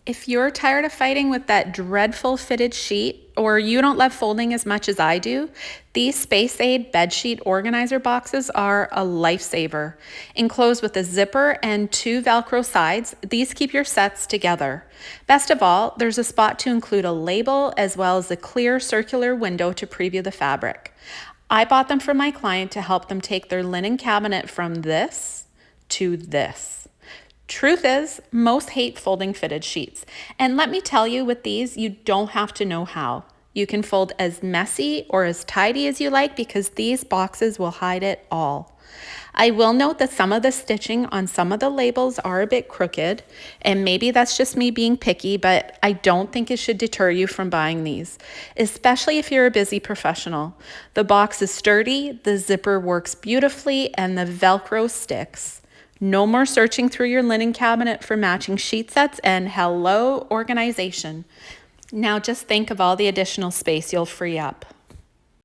If you're tired of fighting with that dreadful fitted sheet, or you don't love folding as much as I do, these Space Aid bedsheet organizer boxes are a lifesaver. Enclosed with a zipper and two Velcro sides, these keep your sets together. Best of all, there's a spot to include a label as well as a clear circular window to preview the fabric. I bought them for my client to help them take their linen cabinet from this to this. Truth is, most hate folding fitted sheets. And let me tell you, with these, you don't have to know how. You can fold as messy or as tidy as you like because these boxes will hide it all. I will note that some of the stitching on some of the labels are a bit crooked, and maybe that's just me being picky, but I don't think it should deter you from buying these, especially if you're a busy professional. The box is sturdy, the zipper works beautifully, and the Velcro sticks. No more searching through your linen cabinet for matching sheet sets, and hello, organization. Now just think of all the additional space you'll free up.